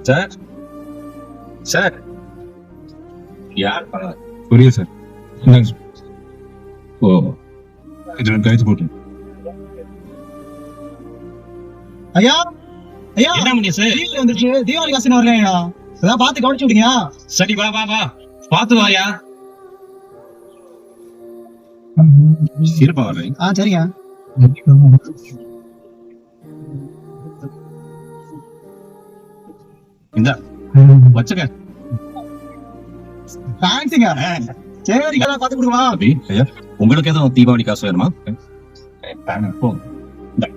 Sir sir யார் புரியுது sir. இந்தாங்க சார். ஓ இது ரெண்டு கைது போட்டு. ஐயா ஐயா என்ன பண்ணி சார்? தீபாவளி வந்துருச்சு, தீபாவளி காசு வரலையா? அதான் பார்த்து கவனிச்சு விடுங்க. சரி வா வா வா பாத்து வாயா. இருப்பா வர்றேன். சரிங்க. இந்த வச்சுக்க. தேங்க்ஸுங்க. சரிங்க, பார்த்து கொடுங்க. அப்படி ஐயா உங்களுக்கு எதுவும் தீபாவளி காசு வேணுமா? போங்க. இந்தா.